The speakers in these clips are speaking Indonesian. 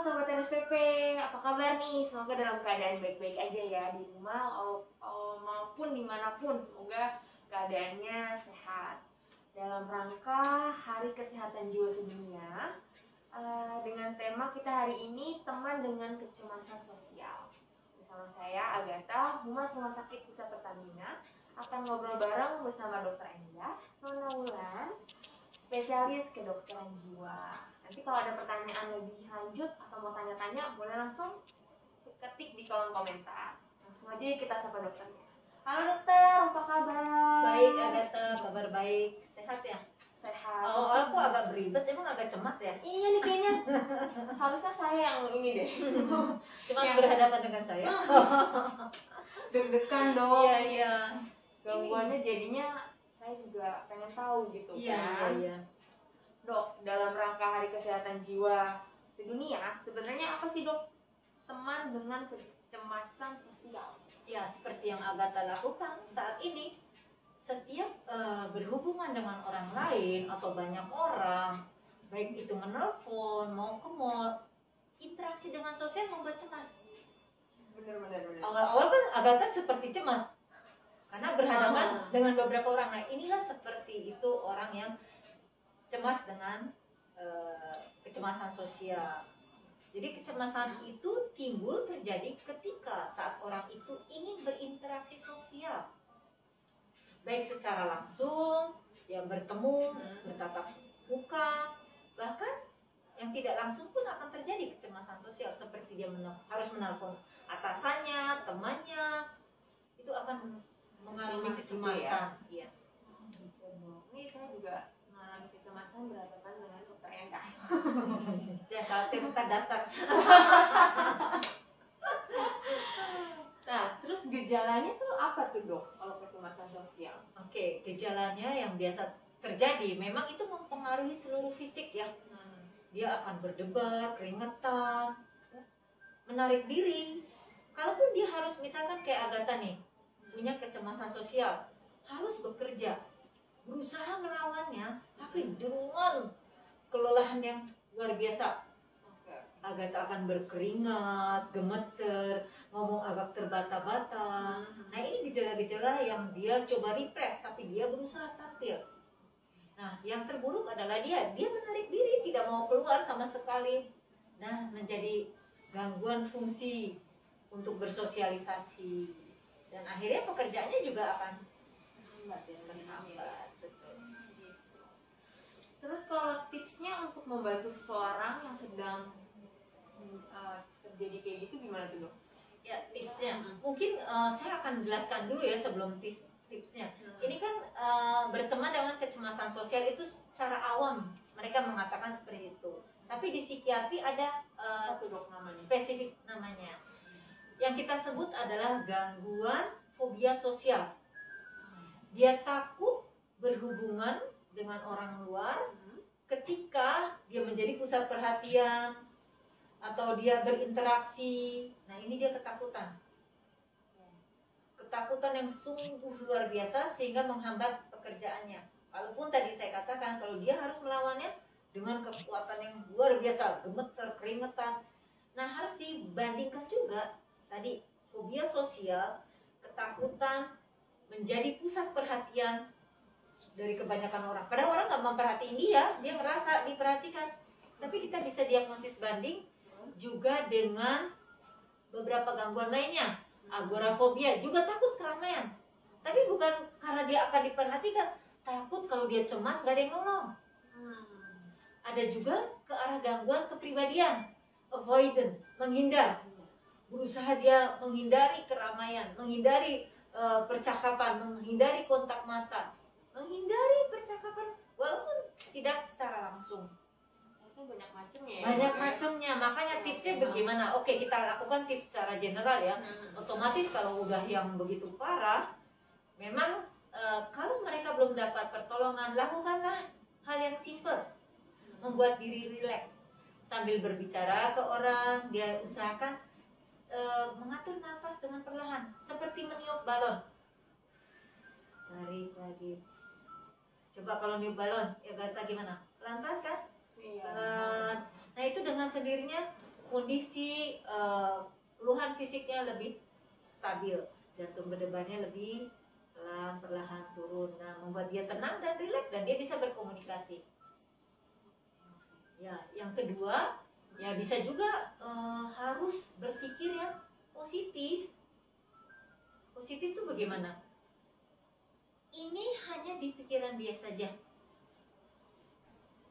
Sobat NSPP, apa kabar nih? Semoga dalam keadaan baik-baik aja ya di rumah maupun dimanapun. Semoga keadaannya sehat. Dalam rangka Hari Kesehatan Jiwa Sedunia, dengan tema kita hari ini, teman dengan kecemasan sosial. Bersama saya Agatha, Humas Rumah Sakit Pusat Pertamina, akan ngobrol bareng bersama Dr. Endah, Nona Wulan, spesialis kedokteran jiwa. Nanti kalau ada pertanyaan lebih lanjut atau mau tanya-tanya, boleh langsung ketik di kolom komentar. Langsung aja kita sapa dokternya. Halo dokter, apa kabar? Baik Agatha, kabar baik. Sehat ya? Sehat. Awal-awal kok agak beribet, emang agak cemas ya? Iya nih kayaknya harusnya saya yang ini deh. Cemas Yang- berhadapan dengan saya? Deg-degan dong. Iya. Gangguannya jadinya saya juga pengen tahu gitu kan. Iya. Dok, dalam rangka Hari Kesehatan Jiwa Sedunia, sebenarnya apa sih dok teman dengan kecemasan sosial? Ya, seperti yang Agatha lakukan saat ini, setiap berhubungan dengan orang lain atau banyak orang, baik itu menelpon, mau ke mall, interaksi dengan sosial membuat cemas. Bener. Awal-awal kan Agatha seperti cemas karena berhadapan dengan beberapa orang. Nah, inilah seperti itu orang yang cemas dengan kecemasan sosial. Jadi kecemasan itu timbul terjadi ketika saat orang itu ingin berinteraksi sosial, baik secara langsung, ya bertemu, bertatap muka, bahkan yang tidak langsung pun akan terjadi kecemasan sosial, seperti dia harus menelpon atasannya, temannya, itu akan mengalami kecemasan. Iya. Ini saya juga mengalami kecemasan berhadapan dengan dokter Endah. Jangan khawatir, ntar daftar. Nah, terus gejalanya tuh apa tuh dok kalau kecemasan sosial? Oke, gejalanya yang biasa terjadi memang itu mempengaruhi seluruh fisik ya. Dia akan berdebar, keringetan, menarik diri. Kalaupun dia harus misalkan kayak Agatha nih, punya kecemasan sosial, harus bekerja, berusaha melawannya, tapi dengan kelelahan yang luar biasa. Agatha akan berkeringat, gemeter, ngomong agak terbata-bata. Nah, ini gejala-gejala yang dia coba repress, tapi dia berusaha tampil. Nah, yang terburuk adalah dia menarik diri, tidak mau keluar sama sekali. Nah, menjadi gangguan fungsi untuk bersosialisasi. Dan akhirnya pekerjaannya juga akan terhambat. Betul. Terus kalau tipsnya untuk membantu seseorang yang sedang terjadi kayak gitu gimana tuh dok? Ya, tipsnya mungkin saya akan jelaskan dulu ya sebelum tipsnya. Ini kan berteman dengan kecemasan sosial itu secara awam mereka mengatakan seperti itu. Tapi di psikiatri ada spesifik namanya. Yang kita sebut adalah gangguan fobia sosial. Dia takut berhubungan dengan orang luar ketika dia menjadi pusat perhatian atau dia berinteraksi. Nah, ini dia ketakutan. Ketakutan yang sungguh luar biasa sehingga menghambat pekerjaannya. Walaupun tadi saya katakan kalau dia harus melawannya dengan kekuatan yang luar biasa, gemeter, keringetan. Nah, harus dibandingkan juga tadi fobia sosial, ketakutan menjadi pusat perhatian dari kebanyakan orang. Padahal orang nggak memperhatiin dia ngerasa diperhatikan. Tapi kita bisa diagnosis banding juga dengan beberapa gangguan lainnya. Agorafobia, juga takut keramaian. Tapi bukan karena dia akan diperhatikan, takut kalau dia cemas gak ada yang nolong. Ada juga ke arah gangguan kepribadian, avoidant, menghindar. Berusaha dia menghindari keramaian, menghindari percakapan, menghindari kontak mata, menghindari percakapan walaupun tidak secara langsung. Banyak macamnya ya? Banyak macamnya, makanya tipsnya bagaimana? Oke, kita lakukan tips secara general ya. Otomatis kalau udah yang begitu parah, memang kalau mereka belum dapat pertolongan, lakukanlah hal yang simple, membuat diri rileks sambil berbicara ke orang. Dia usahakan mengatur nafas dengan perlahan, seperti meniup balon. Tarik lagi. Coba kalau niup balon, ya Agatha gimana? Pelan-pelan kan? Iya. Nah, itu dengan sendirinya kondisi keluhan fisiknya lebih stabil, jantung berdebarnya lebih pelan, perlahan turun. Nah, membuat dia tenang dan rileks dan dia bisa berkomunikasi. Ya, yang kedua, ya bisa juga harus berpikir yang positif. Positif itu bagaimana? Ini hanya di pikiran dia saja,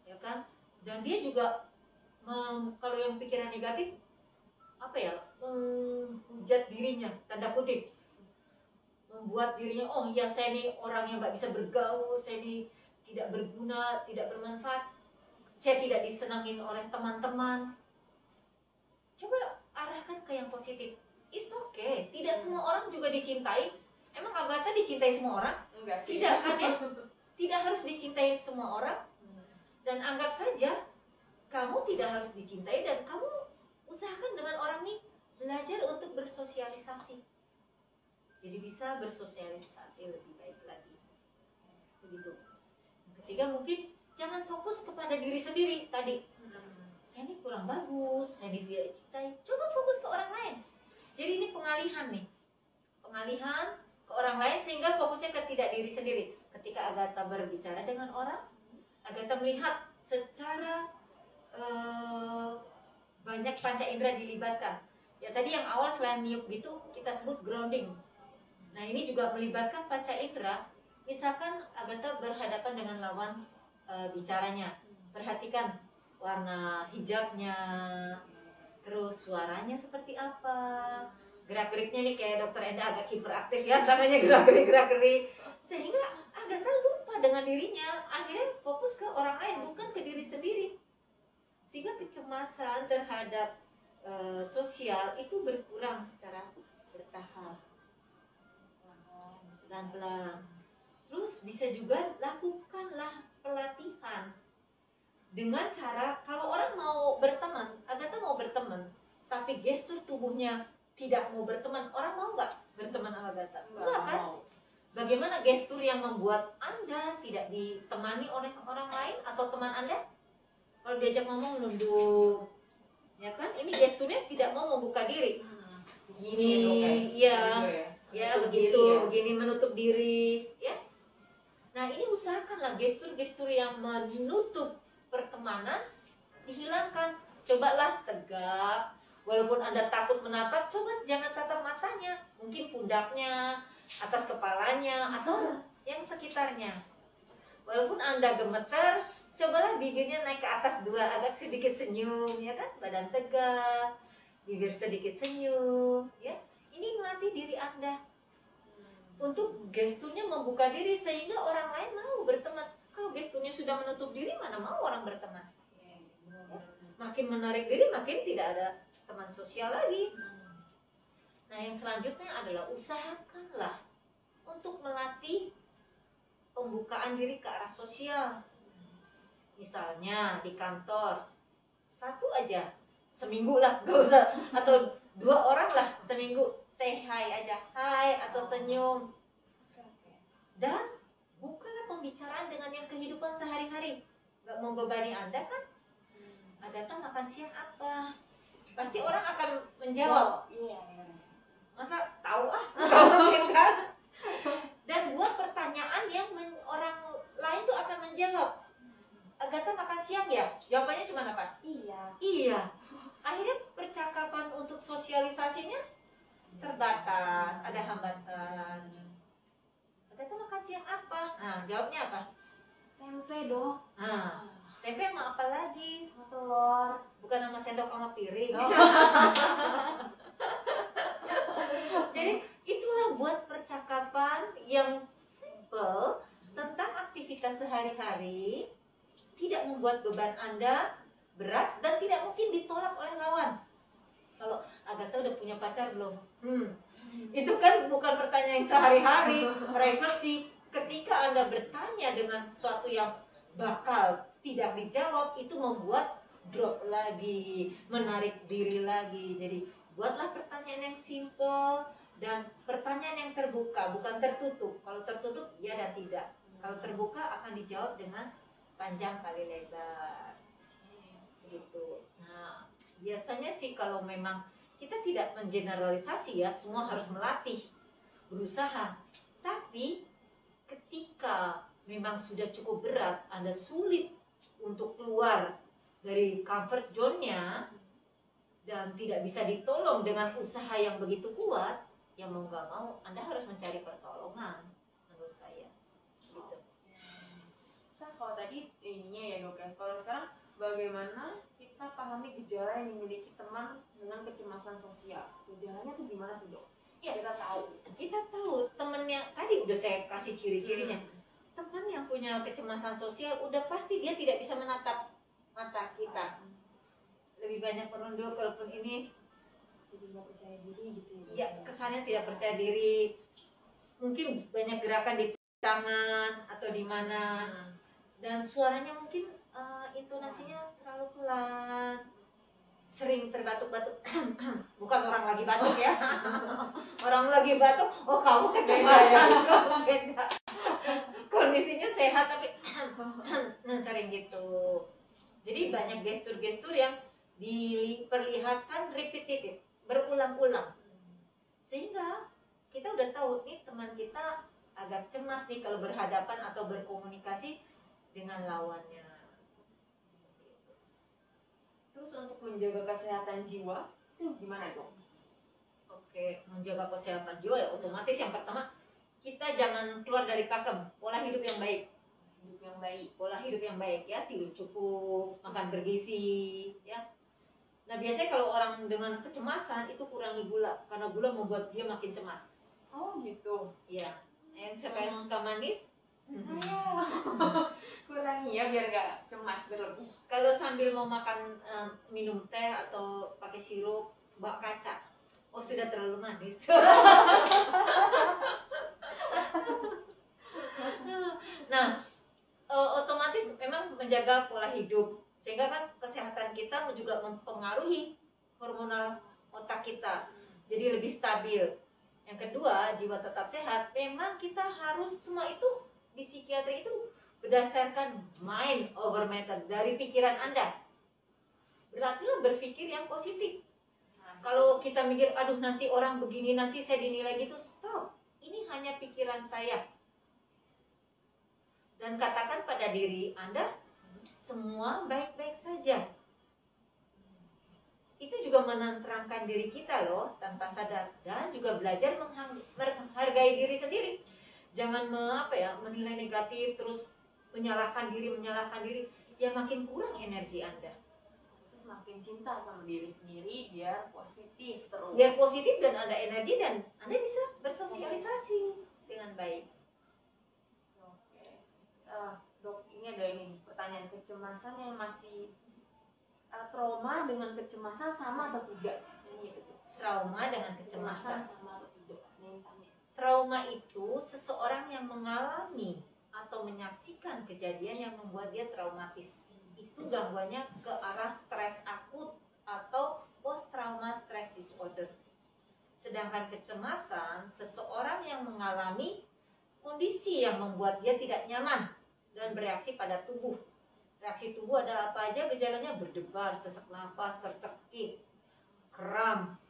ya kan? Dan dia juga kalau yang pikiran negatif, apa ya, menghujat dirinya, tanda kutip, membuat dirinya, oh ya saya ini orang yang nggak bisa bergaul, saya ini tidak berguna, tidak bermanfaat, saya tidak disenangin oleh teman-teman. Coba arahkan ke yang positif. It's okay, tidak semua orang juga dicintai. Emang Agatha dicintai semua orang? Enggak sih. Tidak kan ya? Tidak harus dicintai semua orang. Dan anggap saja kamu tidak harus dicintai dan kamu usahakan dengan orang ini belajar untuk bersosialisasi. Jadi bisa bersosialisasi lebih baik lagi. Begitu. Ketiga, mungkin jangan fokus kepada diri sendiri tadi. Saya ini kurang bagus, saya ini tidak dicintai. Coba fokus ke orang lain. Jadi ini pengalihan nih. Pengalihan ke orang lain sehingga fokusnya ke tidak diri sendiri. Ketika Agatha berbicara dengan orang, Agatha melihat secara banyak panca indera dilibatkan. Ya tadi yang awal selain niup gitu kita sebut grounding. Nah ini juga melibatkan panca indera. Misalkan Agatha berhadapan dengan lawan bicaranya, perhatikan warna hijabnya, terus suaranya seperti apa, gerak-geriknya nih kayak Dokter Enda agak hiperaktif ya, tangannya gerak-gerik, sehingga Agatha lupa dengan dirinya, akhirnya fokus ke orang lain bukan ke diri sendiri, sehingga kecemasan terhadap sosial itu berkurang secara bertahap, pelan-pelan. Terus bisa juga lakukanlah pelatihan dengan cara, kalau orang mau berteman, Agatha mau berteman, tapi gestur tubuhnya tidak mau berteman, orang mau nggak berteman sama Agatha? Enggak kan? Bagaimana gestur yang membuat Anda tidak ditemani oleh orang lain atau teman Anda? Kalau diajak ngomong nunduk, ya kan? Ini gesturnya tidak mau membuka diri. Begini, ya, ya begitu, begini menutup diri, ya. Nah ini usahakanlah gestur-gestur yang menutup pertemanan dihilangkan. Cobalah tegak, walaupun Anda takut menatap, coba jangan tatap matanya, mungkin pundaknya, atas kepalanya, atau yang sekitarnya. Walaupun Anda gemeter, cobalah bibirnya naik ke atas dua, agak sedikit senyum, ya kan? Badan tegak, bibir sedikit senyum, ya. Ini melatih diri Anda untuk gesturnya membuka diri sehingga orang lain mau berteman. Kalau gesturnya sudah menutup diri, mana mau orang berteman? Ya. Makin menarik diri, makin tidak ada teman sosial lagi. Nah, yang selanjutnya adalah usahakanlah untuk melatih pembukaan diri ke arah sosial. Misalnya di kantor, satu aja seminggu lah, gak usah, atau 2 orang lah seminggu. Say hi aja, hai atau senyum. Dan bukanlah pembicaraan dengan yang kehidupan sehari-hari. Gak membebani Anda kan? Agatha makan siang apa? Pasti orang akan menjawab. Masa tahu ah? Mungkin kan? Dan buat pertanyaan yang orang lain tuh akan menjawab. Agatha makan siang ya? Jawabannya cuma apa? Iya. Akhirnya percakapan untuk sosialisasinya terbatas, ada hambatan. Agatha makan siang apa? Nah, jawabnya apa? Tempe dong. Nah, tempe sama apa lagi? Sama telur. Bukan sama sendok sama piring. Jadi itulah buat percakapan yang simple tentang aktivitas sehari-hari, tidak membuat beban Anda berat dan tidak mungkin ditolak oleh lawan. Kalau Agatha udah punya pacar belum? Itu kan bukan pertanyaan sehari-hari, privacy. Ketika Anda bertanya dengan sesuatu yang bakal tidak dijawab, itu membuat drop lagi, menarik diri lagi. Jadi buatlah pertanyaan yang simple dan pertanyaan yang terbuka, bukan tertutup. Kalau tertutup ya dan tidak. Kalau terbuka akan dijawab dengan panjang kali lebar. Gitu. Nah, biasanya sih kalau memang kita tidak mengeneralisasi ya, semua harus melatih, berusaha. Tapi ketika memang sudah cukup berat, Anda sulit untuk keluar dari comfort zone-nya dan tidak bisa ditolong dengan usaha yang begitu kuat, ya mau nggak mau Anda harus mencari pertolongan menurut saya. Gitu. Kan kalau tadi ininya ya dok ya, kalau sekarang bagaimana kita pahami gejala yang dimiliki teman dengan kecemasan sosial? Gejalanya tuh gimana tuh dok? Ya, Kita tahu temennya tadi udah saya kasih ciri-cirinya. Teman yang punya kecemasan sosial udah pasti dia tidak bisa menatap mata kita. Lebih banyak menunduk, kalaupun ini jadi nggak percaya diri gitu ya? Ya, kesannya tidak percaya diri. Mungkin banyak gerakan di tangan atau di mana, dan suaranya mungkin intonasinya terlalu pelan, sering terbatuk-batuk. Bukan orang lagi batuk ya. Orang lagi batuk, oh kamu kecemasan, kamu beda. Kondisinya sehat tapi sering gitu. Jadi banyak gestur-gestur yang diperlihatkan repetitif, berulang-ulang. Sehingga kita udah tahu nih teman kita agak cemas nih kalau berhadapan atau berkomunikasi dengan lawannya. Terus untuk menjaga kesehatan jiwa itu gimana dok? Oke, menjaga kesehatan jiwa ya otomatis yang pertama kita jangan keluar dari pakem, pola hidup yang baik. Pola hidup yang baik ya, tidur cukup, makan bergizi ya. Nah biasanya kalau orang dengan kecemasan itu kurangi gula, karena gula membuat dia makin cemas. Oh gitu. Iya. Yang siapa yang suka manis? Kurangi ya biar nggak cemas berlebih. Kalau sambil mau makan minum teh atau pakai sirup bak kaca, oh sudah terlalu manis. Nah, otomatis memang menjaga pola hidup, sehingga kan kesehatan kita juga mempengaruhi hormonal otak kita, jadi lebih stabil. Yang kedua, jiwa tetap sehat. Memang kita harus semua itu di psikiatri itu berdasarkan mind over matter, dari pikiran Anda. Berlatihlah berpikir yang positif. Kalau kita mikir, aduh nanti orang begini, nanti saya dinilai gitu, stop. Ini hanya pikiran saya. Dan katakan pada diri Anda, semua baik-baik saja. Itu juga menenteramkan diri kita loh, tanpa sadar. Dan juga belajar menghargai diri sendiri. Jangan menilai negatif, terus menyalahkan diri. Ya makin kurang energi Anda. Semakin cinta sama diri sendiri, biar positif terus. Biar positif dan ada energi, dan Anda bisa bersosialisasi dengan baik. Dok, ini ada pertanyaan, kecemasan yang masih trauma dengan kecemasan sama atau tidak? Ini itu. Trauma dengan kecemasan sama atau tidak? Trauma itu seseorang yang mengalami atau menyaksikan kejadian yang membuat dia traumatis. Itu gangguannya ke arah stres akut atau post trauma stress disorder. Sedangkan kecemasan seseorang yang mengalami kondisi yang membuat dia tidak nyaman dan bereaksi pada tubuh. Reaksi tubuh ada apa aja gejalanya? Berdebar, sesak nafas, tercekik, kram,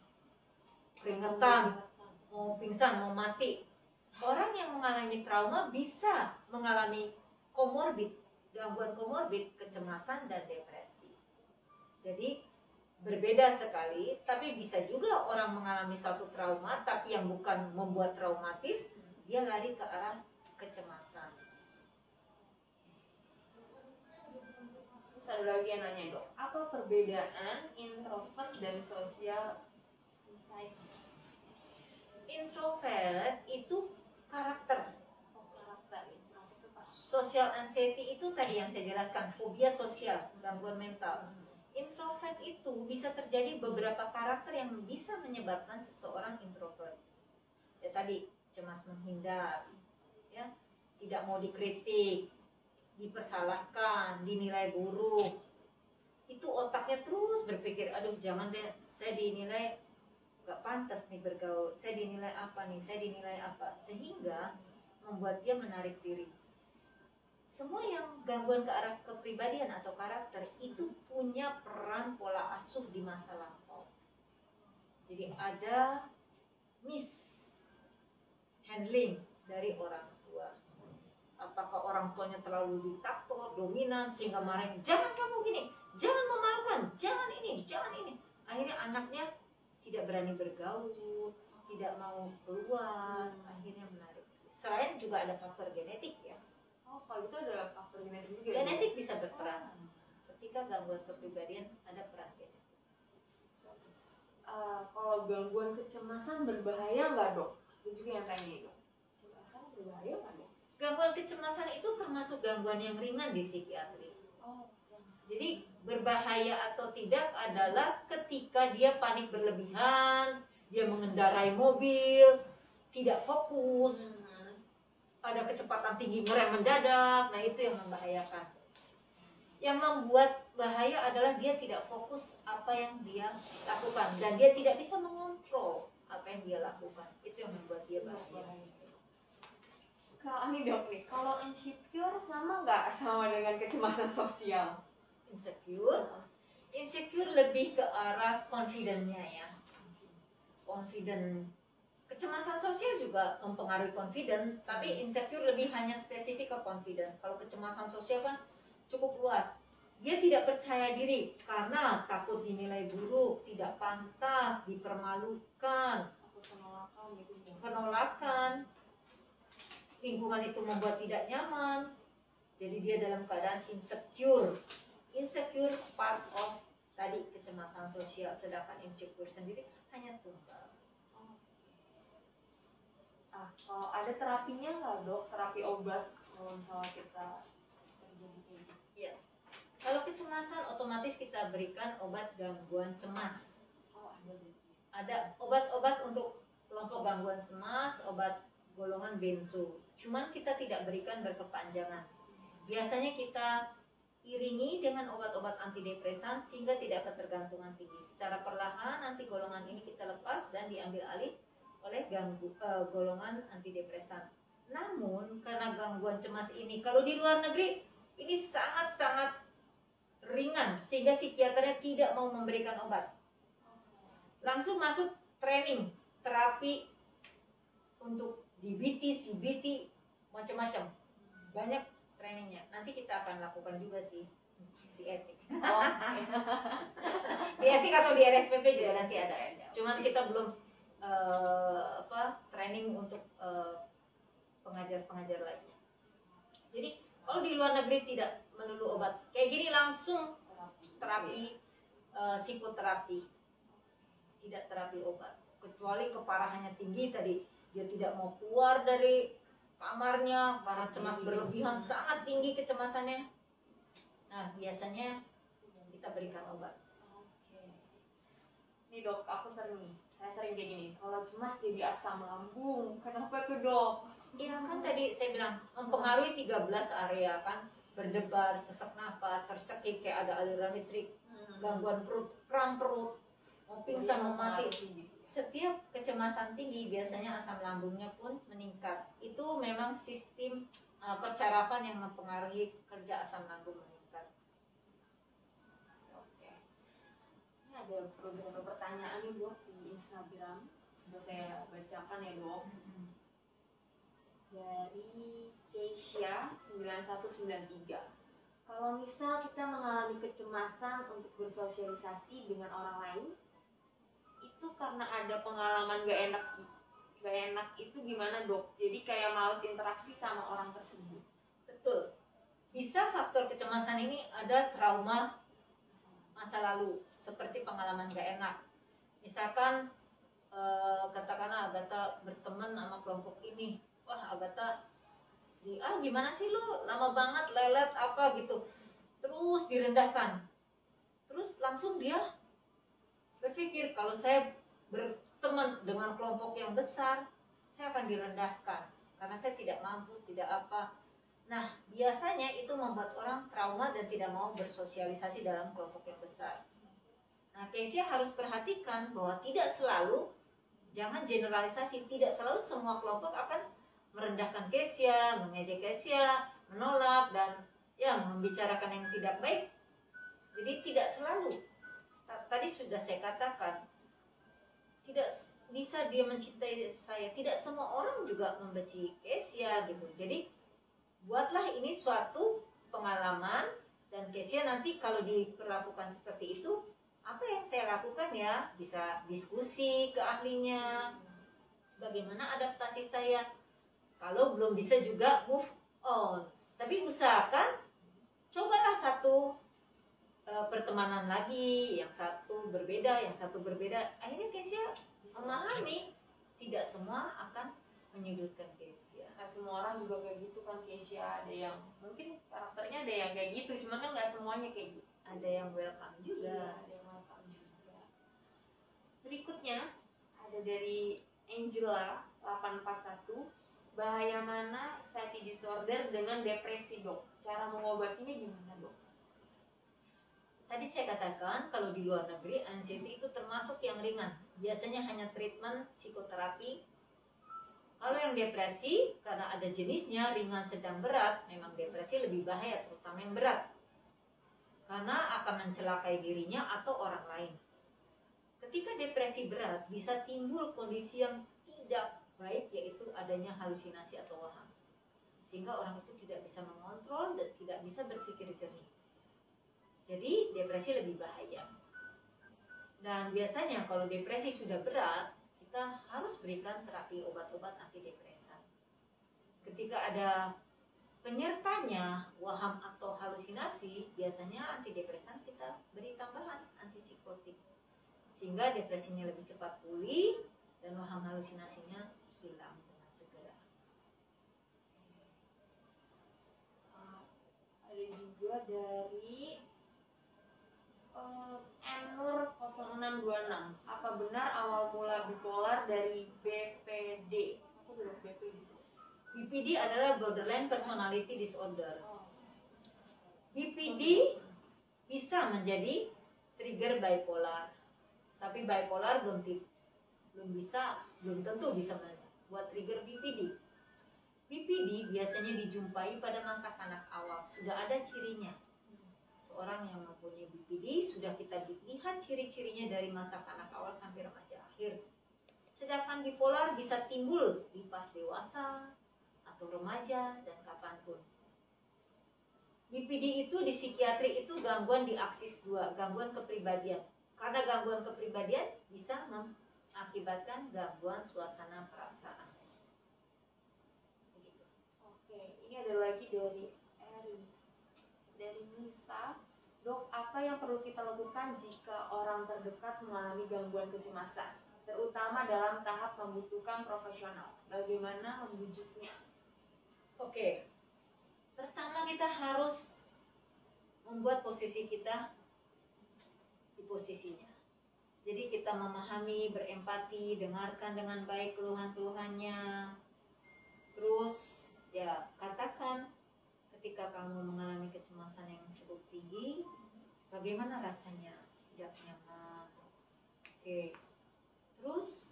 keringetan, mau pingsan, mau mati. Orang yang mengalami trauma bisa mengalami komorbid, gangguan komorbid, kecemasan dan depresi. Jadi berbeda sekali, tapi bisa juga orang mengalami suatu trauma tapi yang bukan membuat traumatis, dia lari ke arah kecemasan. Terus ada lagi yang nanya, dok, apa perbedaan introvert dan social anxiety? Introvert itu karakter. Social anxiety itu tadi yang saya jelaskan, fobia sosial, gangguan mental. Introvert itu bisa terjadi beberapa karakter yang bisa menyebabkan seseorang introvert. Ya tadi, cemas menghindar, ya, tidak mau dikritik, dipersalahkan, dinilai buruk. Itu otaknya terus berpikir, aduh jangan deh, saya dinilai gak pantas nih bergaul, saya dinilai apa nih, saya dinilai apa, sehingga membuat dia menarik diri. semua yang gangguan ke arah kepribadian atau karakter itu punya peran pola asuh di masa lampau. Jadi ada mishandling dari orang tua. Apakah orang tuanya terlalu diktator, dominan, sehingga marahin, jangan kamu gini, jangan memalukan, jangan ini, jangan ini. Akhirnya anaknya tidak berani bergaul, tidak mau keluar, akhirnya menarik. Selain juga ada faktor genetik ya. Oh, kalau itu ada faktor genetik juga. Genetik bisa berperan. Ketika gangguan kepribadian ada peran genetik. Kalau gangguan kecemasan berbahaya nggak dok? Itu juga yang tanya dok. Kecemasan berbahaya nggak dok? Gangguan kecemasan itu termasuk gangguan yang ringan di psikiatri. Oh, Jadi berbahaya atau tidak adalah ketika dia panik berlebihan, dia mengendarai mobil, tidak fokus, ada kecepatan tinggi ngerem mendadak, nah itu yang membahayakan. Yang membuat bahaya adalah dia tidak fokus apa yang dia lakukan dan dia tidak bisa mengontrol apa yang dia lakukan. Itu yang membuat dia bahaya. Kalau ini dok nih, kalau insecure sama nggak sama dengan kecemasan sosial? Insecure lebih ke arah confident-nya ya. Confident. Kecemasan sosial juga mempengaruhi confident, tapi insecure lebih hanya spesifik ke confident. Kalau kecemasan sosial kan cukup luas. Dia tidak percaya diri karena takut dinilai buruk, tidak pantas, dipermalukan, Takut penolakan gitu. penolakan. Lingkungan itu membuat tidak nyaman. Jadi dia dalam keadaan insecure. Insecure part of tadi kecemasan sosial, sedangkan insecure sendiri hanya tunggal. Kalau ada terapinya nggak dok? Terapi obat kalau misalnya kita terjadi kayak gitu? Ya. Kalau kecemasan otomatis kita berikan obat gangguan cemas. Oh ada. Ada obat-obat untuk kelompok gangguan cemas, obat golongan benzo. Cuman kita tidak berikan berkepanjangan. Biasanya kita iringi dengan obat-obat antidepresan sehingga tidak ketergantungan tinggi. Secara perlahan nanti golongan ini kita lepas dan diambil alih oleh golongan antidepresan. Namun karena gangguan cemas ini kalau di luar negeri ini sangat-sangat ringan sehingga psikiaternya tidak mau memberikan obat. Langsung masuk training terapi untuk DBT, CBT, macam-macam. Banyak trainingnya. Nanti kita akan lakukan juga sih di etik. Oh, Di etik atau di RSPP juga nanti ada. Cuman kita belum training untuk pengajar-pengajar lainnya. Jadi kalau di luar negeri tidak melulu obat kayak gini, langsung terapi psikoterapi, tidak terapi obat. Kecuali keparahannya tinggi tadi, dia tidak mau keluar dari kamarnya karena cemas berlebihan, sangat tinggi kecemasannya. Nah biasanya kita berikan obat. Nih dok, saya sering kayak gini. Kalau cemas jadi asam lambung, kenapa tuh dok? Iya kan tadi saya bilang mempengaruhi 13 area kan, berdebar, sesak nafas, tercekik kayak ada aliran listrik, gangguan perut, kram perut, mau pingsan, mau mati. Setiap kecemasan tinggi biasanya asam lambungnya pun meningkat. Itu memang sistem persyarafan yang mempengaruhi kerja asam lambung meningkat. Oke. Ini ada beberapa pertanyaan nih dok di Instagram. Coba saya bacakan ya dok. Dari Keisha 9193. Kalau misal kita mengalami kecemasan untuk bersosialisasi dengan orang lain, itu karena ada pengalaman gak enak itu gimana dok? Jadi kayak males interaksi sama orang tersebut. Betul. Bisa faktor kecemasan ini ada trauma masa lalu, seperti pengalaman gak enak. Misalkan katakanlah Agatha berteman sama kelompok ini. Wah Agatha gimana sih lu, lama banget, lelet apa gitu, terus direndahkan. Terus langsung dia berpikir kalau saya berteman dengan kelompok yang besar, saya akan direndahkan karena saya tidak mampu, tidak apa. Nah biasanya itu membuat orang trauma dan tidak mau bersosialisasi dalam kelompok yang besar. Nah Keisha harus perhatikan bahwa tidak selalu, jangan generalisasi, tidak selalu semua kelompok akan merendahkan Keisha, mengejek Keisha, menolak dan ya membicarakan yang tidak baik. Jadi tidak selalu, tadi sudah saya katakan, tidak bisa dia mencintai saya. Tidak semua orang juga membenci Kesia gitu. Jadi buatlah ini suatu pengalaman, dan Kesia nanti kalau diperlakukan seperti itu, apa yang saya lakukan ya, bisa diskusi ke ahlinya, bagaimana adaptasi saya. Kalau belum bisa juga move on. Tapi usahakan cobalah satu pertemanan lagi, yang satu berbeda, yang satu berbeda. Akhirnya Kesia memahami tidak semua akan menyudutkan Kesia. Nah, semua orang juga kayak gitu kan Kesia. Ada yang mungkin karakternya ada yang kayak gitu, cuman kan nggak semuanya kayak gitu. Ada yang welcome juga. Iya, ada yang welcome juga. Berikutnya ada dari Angela 841. Bahaya mana anxiety disorder dengan depresi, Dok? Cara mengobatinya gimana, Dok? Tadi saya katakan kalau di luar negeri anxiety itu termasuk yang ringan. Biasanya hanya treatment psikoterapi. Kalau yang depresi, karena ada jenisnya ringan, sedang, berat, memang depresi lebih bahaya, terutama yang berat. Karena akan mencelakai dirinya atau orang lain. Ketika depresi berat, bisa timbul kondisi yang tidak baik, yaitu adanya halusinasi atau waham. Sehingga orang itu tidak bisa mengontrol dan tidak bisa berpikir jernih. Jadi depresi lebih bahaya. Dan biasanya kalau depresi sudah berat, kita harus berikan terapi obat-obat antidepresan. Ketika ada penyertanya waham atau halusinasi, biasanya antidepresan kita beri tambahan antipsikotik, sehingga depresinya lebih cepat pulih dan waham halusinasinya hilang dengan segera. Ada juga dari Nur 0626. Apa benar awal mula bipolar dari BPD? Apa itu BPD? BPD adalah borderline personality disorder. BPD bisa menjadi trigger bipolar, tapi bipolar belum tentu bisa membuat trigger BPD. BPD biasanya dijumpai pada masa kanak awal, sudah ada cirinya. Seorang yang mempunyai BPD sudah kita lihat ciri-cirinya dari masa kanak awal sampai remaja akhir. Sedangkan bipolar bisa timbul di pas dewasa atau remaja dan kapanpun. BPD itu di psikiatri itu gangguan di aksis 2, gangguan kepribadian. Karena gangguan kepribadian bisa mengakibatkan gangguan suasana perasaan. Begitu. Oke, ini ada lagi dari Nisa. Dok, apa yang perlu kita lakukan jika orang terdekat mengalami gangguan kecemasan, terutama dalam tahap membutuhkan profesional? Bagaimana membujuknya? Oke. Pertama kita harus membuat posisi kita di posisinya. Jadi kita memahami, berempati, dengarkan dengan baik keluhan-keluhannya. Terus ya katakan, ketika kamu mengalami kecemasan yang cukup tinggi, bagaimana rasanya? Tidak nyaman. Oke. Terus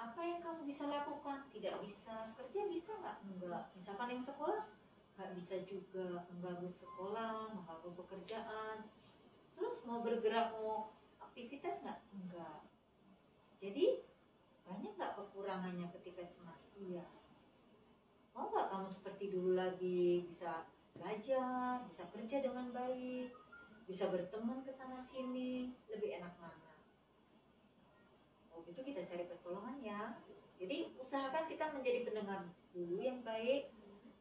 apa yang kamu bisa lakukan? Tidak bisa. Kerja bisa nggak? Enggak. Misalkan yang sekolah, nggak bisa juga, mengganggu sekolah, mengganggu pekerjaan. Terus mau bergerak, mau aktivitas nggak? Enggak. Jadi banyak nggak kekurangannya ketika cemas? Iya. Mau nggak kamu seperti dulu lagi, bisa belajar, bisa kerja dengan baik, bisa berteman ke sana sini, lebih enak mana? Oh gitu, kita cari pertolongan ya. Jadi usahakan kita menjadi pendengar dulu yang baik,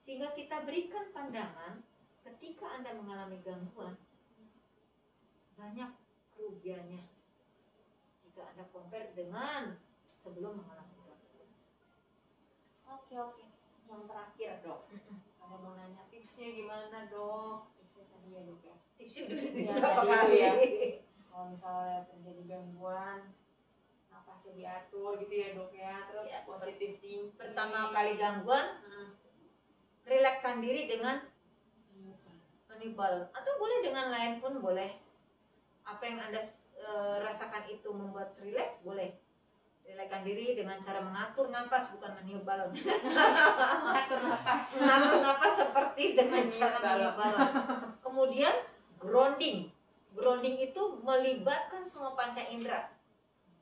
sehingga kita berikan pandangan ketika Anda mengalami gangguan, banyak kerugiannya jika Anda compare dengan sebelum mengalami gangguan. Oke. Yang terakhir, Dok. Ada mau nanya tipsnya gimana, Dok? Tipsnya tadi ya, Dok ya. Tipsnya udah Ya, berapa tadi kali itu ya. Kalau misalnya terjadi gangguan, napasnya diatur gitu ya, Dok ya. Terus Ya, positif thinking. pertama kali gangguan, relakskan diri dengan menibal, atau boleh dengan lain pun boleh. Apa yang Anda rasakan itu membuat rileks, boleh. Relaxkan diri dengan cara mengatur napas, bukan meniup balon. Atur nafas. Mengatur napas seperti dengan Meniup cara meniup balon. Kemudian grounding. Grounding itu melibatkan semua panca indera.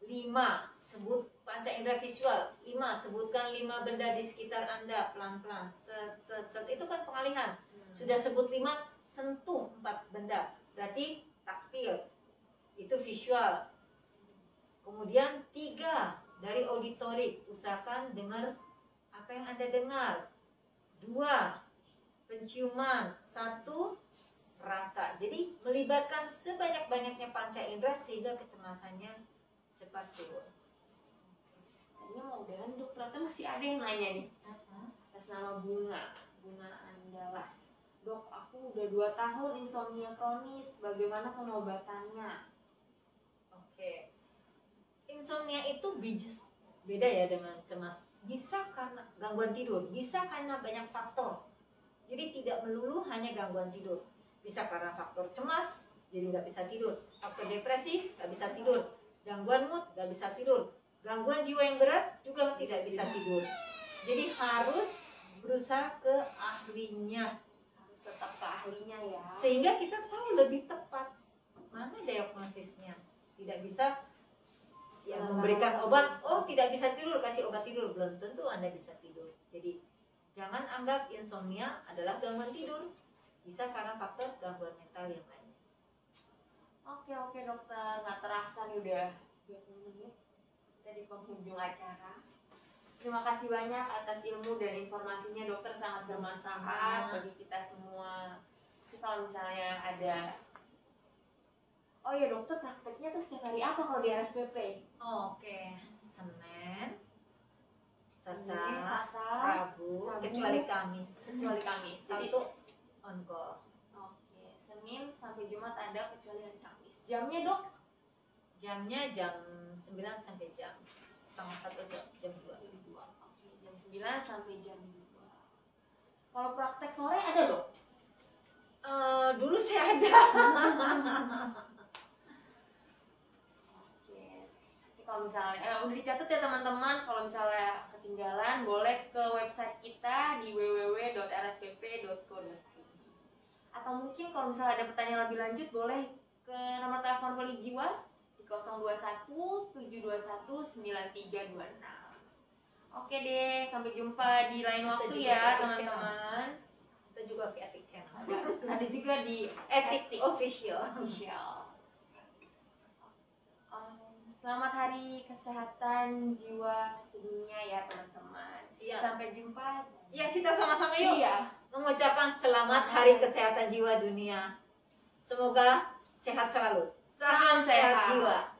5, sebut panca indera visual. 5, sebutkan 5 benda di sekitar Anda pelan-pelan. Set. Itu kan pengalihan. Sudah sebut 5, sentuh 4 benda. Berarti taktil. Itu visual. Kemudian 3, dari auditorik. Usahakan dengar apa yang Anda dengar. 2, penciuman. 1, rasa. Jadi melibatkan sebanyak-banyaknya panca indera sehingga kecemasannya cepat turun. Tadinya mau udahan dok, ternyata masih ada yang nanya nih. Atas nama Bunga Andalas. Dok, aku udah 2 tahun insomnia kronis, bagaimana pengobatannya? Oke. Insomnia itu beda ya dengan cemas. Bisa karena gangguan tidur, bisa karena banyak faktor. Jadi tidak melulu hanya gangguan tidur. Bisa karena faktor cemas, jadi nggak bisa tidur. Faktor depresi, nggak bisa tidur. Gangguan mood, nggak bisa tidur. Gangguan jiwa yang berat juga tidak bisa tidur. Jadi harus berusaha ke ahlinya. Harus tetap ke ahlinya ya. Sehingga kita tahu lebih tepat mana diagnosisnya. Tidak bisa ya memberikan obat, oh tidak bisa tidur, kasih obat tidur, belum tentu Anda bisa tidur. Jadi jangan anggap insomnia adalah gangguan tidur, bisa karena faktor gangguan mental yang lain. Oke dokter, nggak terasa nih udah 20 menit dari penghujung acara. Terima kasih banyak atas ilmu dan informasinya dokter, sangat bermanfaat bagi kita semua. Jadi kalau misalnya ada, oh ya dokter, prakteknya tuh setiap hari apa kalau di RSPP? Oke, Senin, Senin, Selasa, Selasa, Rabu, Rabu, kecuali Kamis. kecuali Kamis. Jadi Sabtu on call. oke, Senin sampai Jumat ada kecuali hari Kamis. Jamnya dok? Jamnya jam 9 sampai jam setengah 1 jam 2. Oke, jam 9 sampai jam 2. Kalau praktek sore ada dok? Dulu sih ada. Oke, nanti kalau misalnya udah dicatat ya teman-teman, kalau misalnya ketinggalan boleh ke website kita di www.rspp.co.id. Atau mungkin kalau misalnya ada pertanyaan lebih lanjut boleh ke nomor telepon Poli Jiwa di 021 721 9326. Oke deh, sampai jumpa di lain waktu ya teman-teman. Itu juga ke Etik Channel. Ada juga di Etik Official. Selamat Hari Kesehatan Jiwa Sedunia ya teman-teman. Iya. Sampai jumpa. Ya, kita sama-sama yuk Iya. mengucapkan selamat Hari Kesehatan Jiwa Dunia. Semoga sehat selalu. Salam sehat. Jiwa.